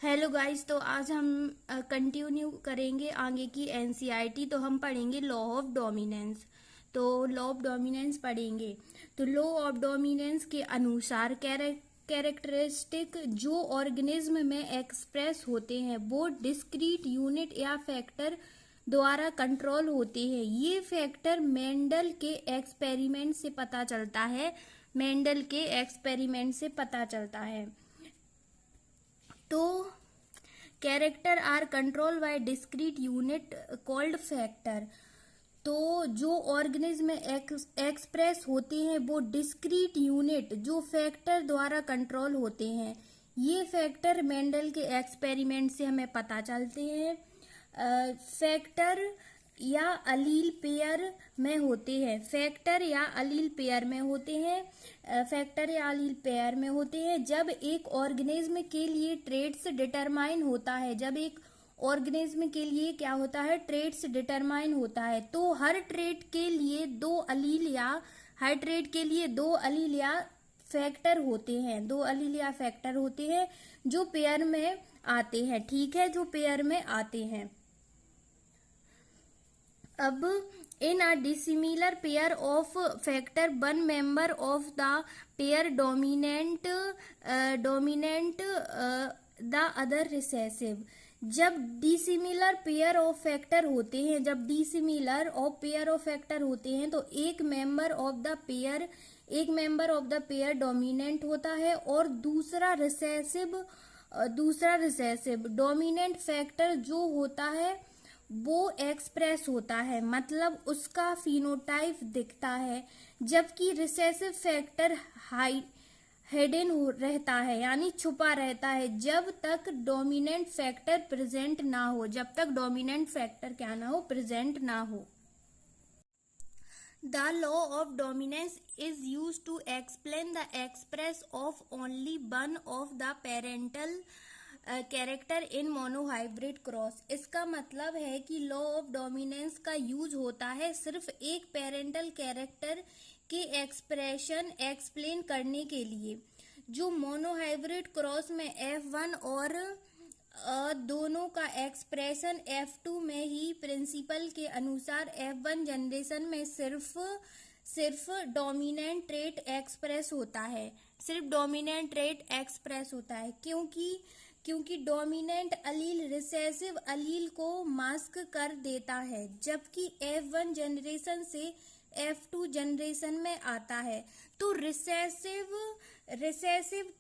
Hello guys. तो आज हम कंटिन्यू करेंगे आगे की एनसीईआरटी। तो हम पढ़ेंगे लॉ ऑफ डोमिनेंस। तो लॉ ऑफ डोमिनेंस पढ़ेंगे। तो लॉ ऑफ डोमिनेंस के अनुसार कैरेक्टरिस्टिक जो ऑर्गेनिज्म में एक्सप्रेस होते हैं वो डिस्क्रीट यूनिट या फैक्टर द्वारा कंट्रोल होते हैं। ये फैक्टर मेंडल के एक्सपेरिमेंट से पता चलता है। मेंडल के एक्सपेरिमेंट से पता चलता है। तो character are control by discrete unit called factor. तो जो ऑर्गेनिज्म में एक्सप्रेस होते हैं वो डिस्क्रीट यूनिट जो फैक्टर द्वारा कंट्रोल होते हैं। ये फैक्टर मेंडल के एक्सपेरिमेंट से हमें पता चलते हैं। फैक्टर या अलील पेयर में होते हैं। फैक्टर या अलील पेयर में होते हैं। फैक्टर या अलील पेयर में होते हैं जब एक ऑर्गेनिज्म के लिए ट्रेट्स डिटरमाइन होता है। जब एक ऑर्गेनिज्म के लिए क्या होता है, ट्रेट्स डिटरमाइन होता है। तो हर ट्रेट के लिए दो अलील या हर ट्रेट के लिए दो अलील या फैक्टर होते हैं। दो अलील या फैक्टर होते हैं जो पेयर में आते हैं। ठीक है, जो पेयर में आते हैं। अब in a dissimilar pair of factor one member of the pair dominant the other recessive। जब डिसिमिलर पेयर ऑफ फैक्टर होते हैं, जब dissimilar of pair of factor होते हैं तो एक member of the pair dominant होता है और दूसरा रिसेसिव डोमिनेंट फैक्टर जो होता है वो एक्सप्रेस होता है, मतलब उसका फिनोटाइप दिखता है। जबकि रिसेसिव फैक्टर हिडन रहता है, यानी छुपा रहता है जब तक डोमिनेंट फैक्टर प्रेजेंट ना हो। जब तक डोमिनेंट फैक्टर क्या ना हो, प्रेजेंट ना हो। The law of dominance is used to explain the express of only one of the parental character in monohybrid cross. इसका मतलब है कि लॉ ऑफ डोमिनेंस का यूज होता है सिर्फ एक पेरेंटल कैरेक्टर के एक्सप्रेशन एक्सप्लेन करने के लिए। जो मोनोहाइब्रिड क्रॉस में F1 और दोनों का एक्सप्रेशन F2 में ही प्रिंसिपल के अनुसार F1 जनरेशन में सिर्फ डोमिनेंट ट्रेट एक्सप्रेस होता है। सिर्फ डोमिनेंट ट्रेट एक्सप्रेस होता है क्योंकि डोमिनेंट अलील रिसेसिव अलील को मास्क कर देता है, जबकि F1 जनरेशन से F2 जनरेशन में आता है। तो रिसेसिव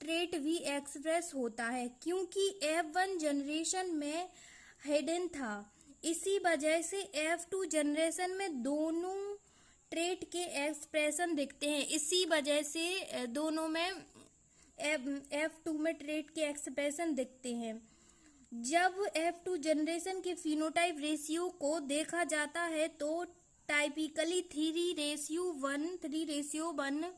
ट्रेट भी एक्सप्रेस होता है क्योंकि F1 जनरेशन में हिडन था। इसी वजह से F2 जनरेशन में दोनों ट्रेट के एक्सप्रेशन दिखते हैं। इसी वजह से दोनों में F2 में ट्रेट के एक्सप्रेशन दिखते हैं। जब F2 जनरेशन के फिनोटाइप रेशियो को देखा जाता है तो टाइपिकली 3:1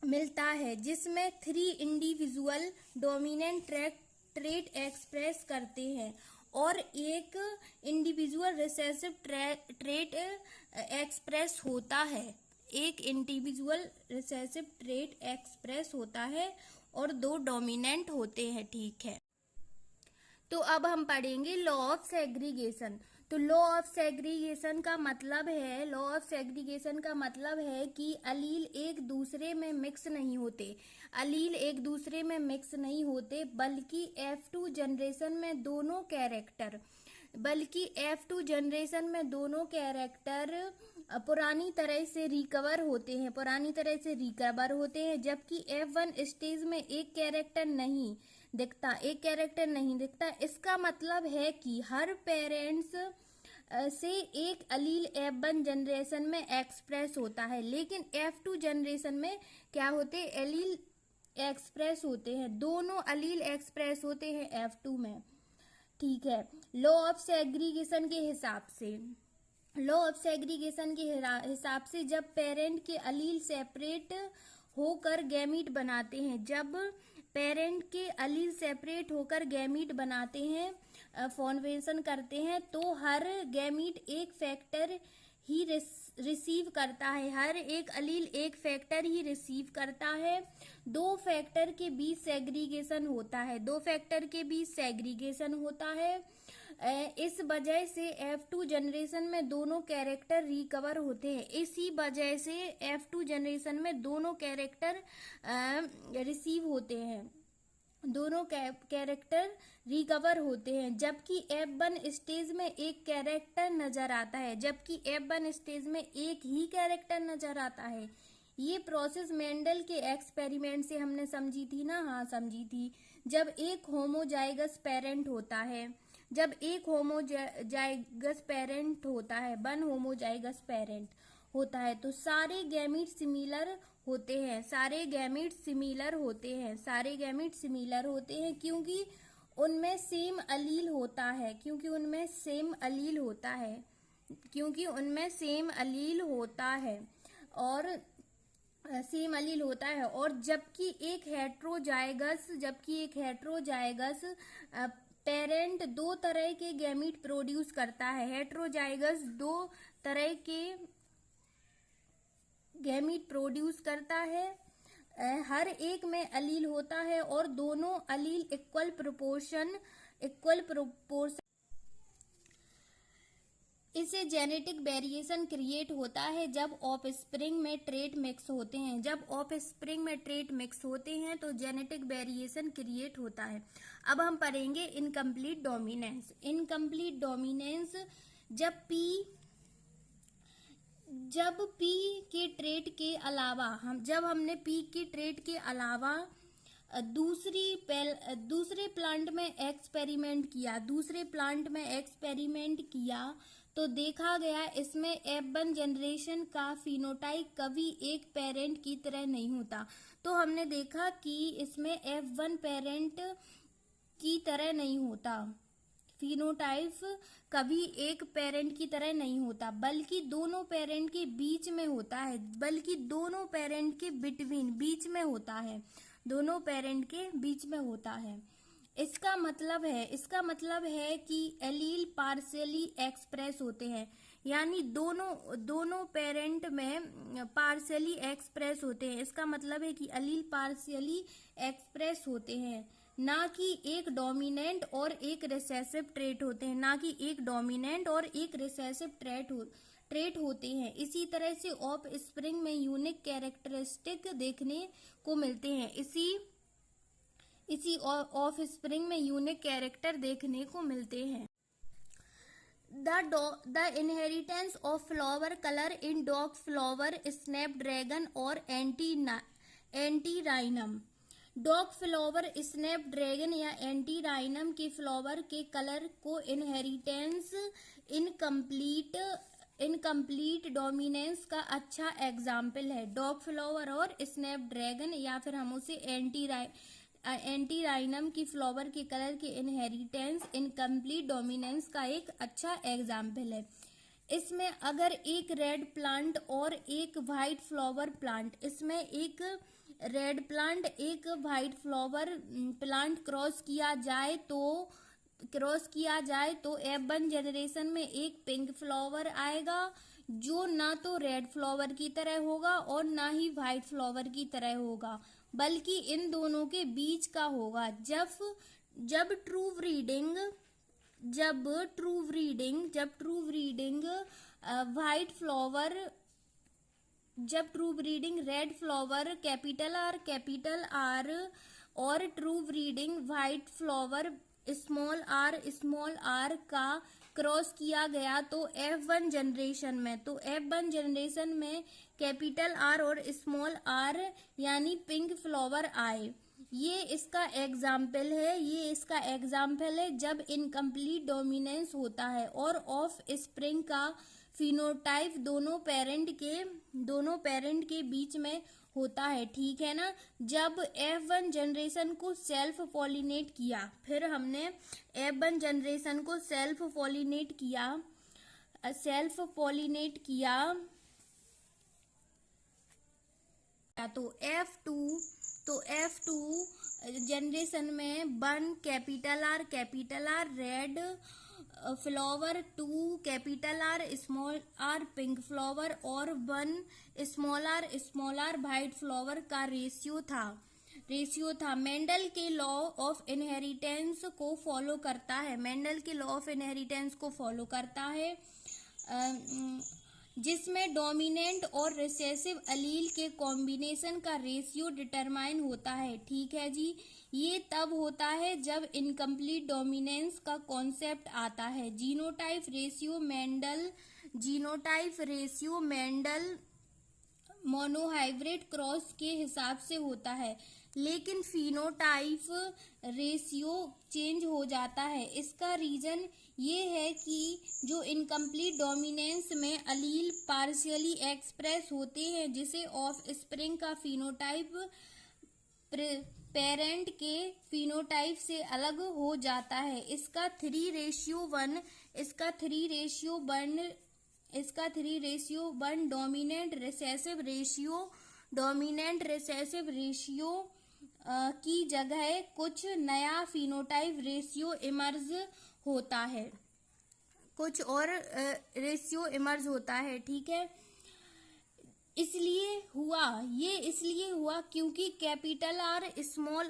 मिलता है, जिसमें 3 इंडिविजुअल डोमिनेंट ट्रेट एक्सप्रेस करते हैं और एक इंडिविजुअल रिसेसिव ट्रेट एक्सप्रेस होता है। एक इंडिविजुअल रिसेसिव ट्रेट एक्सप्रेस होता है और दो डोमिनेंट होते हैं। ठीक है, तो अब हम पढ़ेंगे लॉ ऑफ सेग्रीगेशन। तो लॉ ऑफ सेग्रीगेशन का मतलब है कि अलील एक दूसरे में मिक्स नहीं होते। बल्कि F2 जनरेशन में दोनों कैरेक्टर पुरानी तरह से रिकवर होते हैं, जबकि F1 स्टेज में एक कैरेक्टर नहीं दिखता। इसका मतलब है कि हर पेरेंट्स से एक अलील F1 जनरेशन में एक्सप्रेस होता है, लेकिन F2 जनरेशन में क्या होते, अलील एक्सप्रेस होते हैं। दोनों अलील एक्सप्रेस होते हैं F2 में। ठीक है, लॉ ऑफ सेग्रीगेशन के हिसाब से जब पेरेंट के अलील सेपरेट होकर गैमीट बनाते हैं, फॉर्मेशन करते हैं, तो हर गैमीट एक फैक्टर ही रिसीव करता है, हर एक अलील एक फैक्टर ही रिसीव करता है। दो फैक्टर के बीच सेग्रीगेशन होता है, दो फैक्टर के बीच सेग्रीगेशन होता है। इस वजह से F2 जनरेशन में दोनों कैरेक्टर रिकवर होते हैं, इसी वजह से F2 जनरेशन में दोनों कैरेक्टर रिसीव होते हैं, दोनों कैरेक्टर रिकवर होते हैं। जबकि F1 स्टेज में एक कैरेक्टर नजर आता है, जबकि F1 स्टेज में एक ही कैरेक्टर नजर आता है। ये प्रोसेस मेंडल के एक्सपेरिमेंट से हमने समझी थी ना, हाँ समझी थी। जब एक होमोजाइगस पेरेंट होता है, जब एक होमोजाइगस पेरेंट होता है, वन होमोजाइगस पेरेंट होता है, तो सारे गैमीट सिमिलर होते हैं, सारे गैमीट सिमिलर होते हैं, सारे गैमीट सिमिलर होते हैं, क्योंकि उनमें सेम अलील होता है, क्योंकि उनमें सेम अलील होता है, क्योंकि उनमें सेम अलील होता है और सेम अलील होता है। और जबकि एक हेट्रोजाइगस पेरेंट दो तरह के गैमीट प्रोड्यूस करता है, हेट्रोजाइगस दो तरह के गैमीट प्रोड्यूस करता है, हर एक में अलील होता है और दोनों अलील इक्वल प्रोपोर्शन इससे जेनेटिक वेरिएशन क्रिएट होता है जब ऑफस्प्रिंग में ट्रेट मिक्स होते हैं, जब ऑफस्प्रिंग में ट्रेट मिक्स होते हैं तो जेनेटिक वेरिएशन क्रिएट होता है। अब हम पढ़ेंगे इनकम्प्लीट डोमिनेंस। इनकम्प्लीट डोमिनेंस जब P के ट्रेट के अलावा जब हमने P के ट्रेट के अलावा दूसरे प्लांट में एक्सपेरिमेंट किया तो देखा गया इसमें F1 जनरेशन का फिनोटाइप कभी एक पेरेंट की तरह नहीं होता। तो हमने देखा कि इसमें F1 पेरेंट की तरह नहीं होता, फिनोटाइप कभी एक पेरेंट की तरह नहीं होता, बल्कि दोनों पेरेंट के बीच में होता है, बल्कि दोनों पेरेंट के बीच में होता है, दोनों पेरेंट के बीच में होता है। इसका मतलब है कि एलील पार्शियली एक्सप्रेस होते हैं, यानी दोनों पेरेंट में पार्शियली एक्सप्रेस होते हैं। इसका मतलब है कि एलील पार्शियली एक्सप्रेस होते हैं, ना कि एक डोमिनेंट और एक रिसेसिव ट्रेट होते हैं, ना कि एक डोमिनेंट और एक रिसेसिव ट्रेट होते हैं। इसी तरह से ऑफ स्प्रिंग में यूनिक कैरेक्टरिस्टिक देखने को मिलते हैं, इसी ऑफ स्प्रिंग में यूनिक कैरेक्टर देखने को मिलते हैं। The inheritance of flower colour in dog flower, Snapdragon और एंटीराइनम। डॉग फ्लावर, स्नैपड्रैगन या एंटीराइनम के फ्लावर के कलर को इनहेरिटेंस इनकम्प्लीट डोमिनेंस का अच्छा एग्जाम्पल है। डॉग फ्लावर और स्नैपड्रैगन या फिर हम उसे एंटीराइनम की फ्लावर के कलर के इनहेरिटेंस इनकम्प्लीट डोमिनेंस का एक अच्छा एग्जाम्पल है। इसमें अगर एक रेड प्लांट और एक वाइट फ्लावर प्लांट, इसमें एक रेड प्लांट एक वाइट फ्लावर प्लांट क्रॉस किया जाए तो F1 जनरेशन में एक पिंक फ्लावर आएगा, जो ना तो रेड फ्लावर की तरह होगा और ना ही व्हाइट फ्लावर की तरह होगा, बल्कि इन दोनों के बीच का होगा। जब true breeding red flower capital R और true breeding white flower small r का क्रॉस किया गया तो F1 जनरेशन में कैपिटल आर और स्मॉल आर यानी पिंक फ्लावर आए। ये इसका एग्जाम्पल है जब इनकम्प्लीट डोमिनेंस होता है और ऑफ स्प्रिंग का फिनोटाइप दोनों पेरेंट के बीच में होता है, ठीक है ना। जब F1 जनरेशन को सेल्फ पॉलिनेट किया, फिर हमने F1 जनरेशन को सेल्फ पॉलिनेट किया तो F2 जनरेशन में 1 capital R red flower, 2 capital R small are pink flower और 1 स्मॉल आर वाइट फ्लावर का रेशियो था। मेंडल के लॉ ऑफ इनहेरिटेंस को फॉलो करता है। मेंडल के लॉ ऑफ इनहेरिटेंस को फॉलो करता है जिसमें डोमिनेंट और रिसेसिव अलील के कॉम्बिनेशन का रेशियो डिटरमाइन होता है। ठीक है जी, ये तब होता है जब इनकम्प्लीट डोमिनेंस का कॉन्सेप्ट आता है। Genotype ratio Mendel monohybrid cross के हिसाब से होता है, लेकिन फिनोटाइप रेशियो चेंज हो जाता है। इसका रीजन ये है कि जो इनकम्प्लीट डोमिनेंस में अलील पार्शियली एक्सप्रेस होते हैं, जिसे ऑफ स्प्रिंग का फिनोटाइप पेरेंट के फिनोटाइप से अलग हो जाता है। इसका 3:1 डोमिनेंट रिसेसिव रेशियो की जगह कुछ नया फिनोटाइप रेशियो इमर्ज होता है, कुछ और रेशियो इमर्ज होता है। ठीक है, इसलिए हुआ क्योंकि कैपिटल आर स्मॉल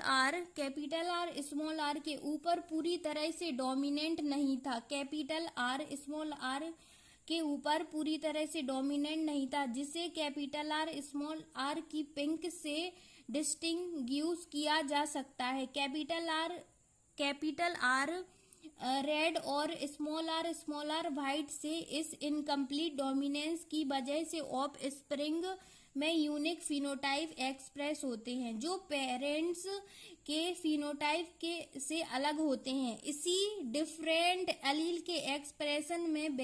आर के ऊपर पूरी तरह से डोमिनेंट नहीं था। कैपिटल आर स्मॉल आर के ऊपर पूरी तरह से डोमिनेंट नहीं था, जिसे कैपिटल आर स्मॉल आर की पिंक से डिस्टिंग्विश किया जा सकता है। कैपिटल आर रेड और स्मॉल आर व्हाइट से इस इनकम्प्लीट डोमिनेंस की वजह से ऑफ स्प्रिंग में यूनिक फिनोटाइप एक्सप्रेस होते हैं, जो पेरेंट्स के फिनोटाइप के से अलग होते हैं। इसी डिफरेंट अलील के एक्सप्रेशन में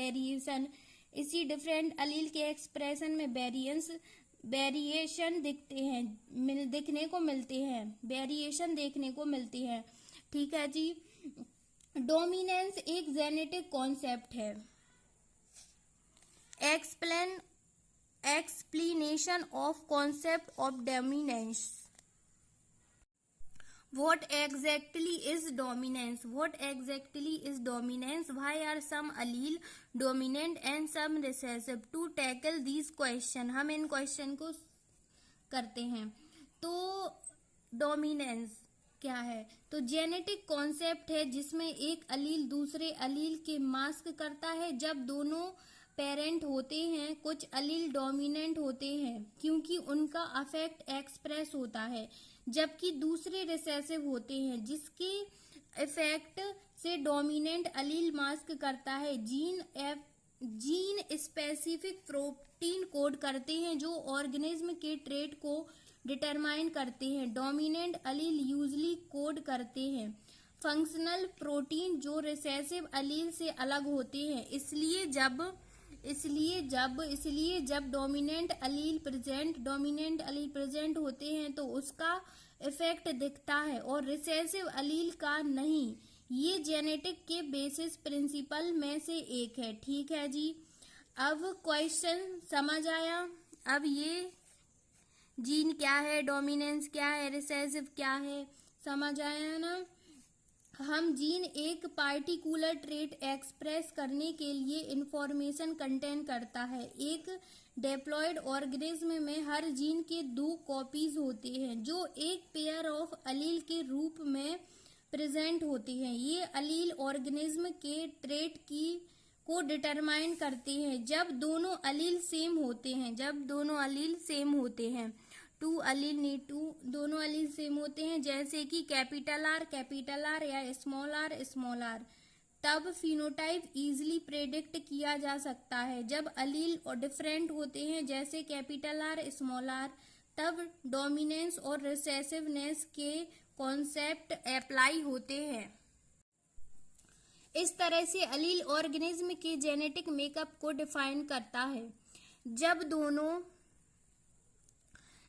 वेरिएशन देखने को मिलते हैं। ठीक है जी, डोमिनेंस एक जेनेटिक कॉन्सेप्ट है। Explanation of concept of dominance. What exactly is dominance? Why are some allele dominant and some recessive? To tackle these question, हम इन क्वेश्चन को करते हैं। तो डोमिनेंस क्या है? तो जेनेटिक कॉन्सेप्ट है जिसमें एक अलील दूसरे अलील के मास्क करता है। जब दोनों पेरेंट होते हैं, कुछ अलील डोमिनेंट होते हैं क्योंकि उनका अफेक्ट एक्सप्रेस होता है, जबकि दूसरे रिसेसिव होते हैं जिसके इफेक्ट से डोमिनेंट अलील मास्क करता है। जीन स्पेसिफिक प्रोटीन कोड करते हैं जो ऑर्गेनिज्म के ट्रेट को डिटरमाइन करते हैं। डोमिनेंट अलील यूजली कोड करते हैं फंक्शनल प्रोटीन जो रिसेसिव अलील से अलग होते हैं। इसलिए जब डोमिनेंट अलील प्रेजेंट होते हैं तो उसका इफेक्ट दिखता है और रिसेसिव अलील का नहीं। ये जेनेटिक के बेसिस प्रिंसिपल में से एक है। ठीक है जी, अब क्वेश्चन समझ आया। अब ये जीन क्या है, डोमिनेंस क्या है, रिसेसिव क्या है, समझ आया ना। हम जीन एक पार्टिकुलर ट्रेट एक्सप्रेस करने के लिए इंफॉर्मेशन कंटेन करता है। एक डिप्लॉयड ऑर्गेनिज्म में हर जीन के 2 कॉपीज होते हैं जो एक पेयर ऑफ अलील के रूप में प्रेजेंट होते हैं। ये अलील ऑर्गेनिज्म के ट्रेट को डिटरमाइन करते हैं जब दोनों अलील सेम होते हैं। दोनों अलील सेम होते हैं, जैसे कि कैपिटल आर या स्मॉल आर, तब फिनोटाइप इजीली प्रेडिक्ट किया जा सकता है। जब अलील और डिफरेंट होते हैं, जैसे कैपिटल आर, स्मॉल आर, तब डोमिनेंस और रिसेसिवनेस के कॉन्सेप्ट अप्लाई होते हैं। इस तरह से अलील ऑर्गेनिज्म के जेनेटिक मेकअप को डिफाइन करता है।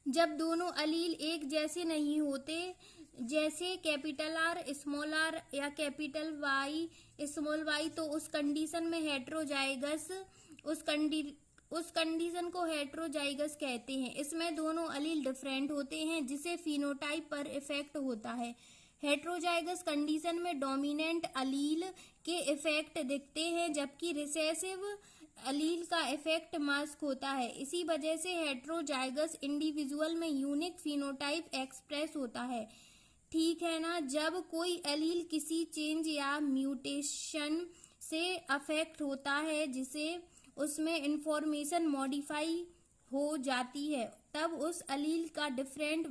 जब दोनों अलील एक जैसे नहीं होते, जैसे कैपिटल आर, स्मॉल आर या कैपिटल वाई, स्मॉल वाई, तो उस कंडीशन में हेट्रोजाइगस, उस कंडीशन को हेट्रोजाइगस कहते हैं। इसमें दोनों अलील डिफरेंट होते हैं जिसे फिनोटाइप पर इफेक्ट होता है। हेट्रोजाइगस कंडीशन में डोमिनेंट अलील के इफेक्ट दिखते हैं, जबकि रिसेसिव अलील का इफेक्ट मास्क होता है। इसी वजह से हेट्रोजाइगस इंडिविजुअल में यूनिक फिनोटाइप एक्सप्रेस होता है। ठीक है ना। जब कोई एलील किसी चेंज या म्यूटेशन से अफेक्ट होता है, जिसे उसमें इंफॉर्मेशन मॉडिफाई हो जाती है, तब उस एलील का डिफरेंट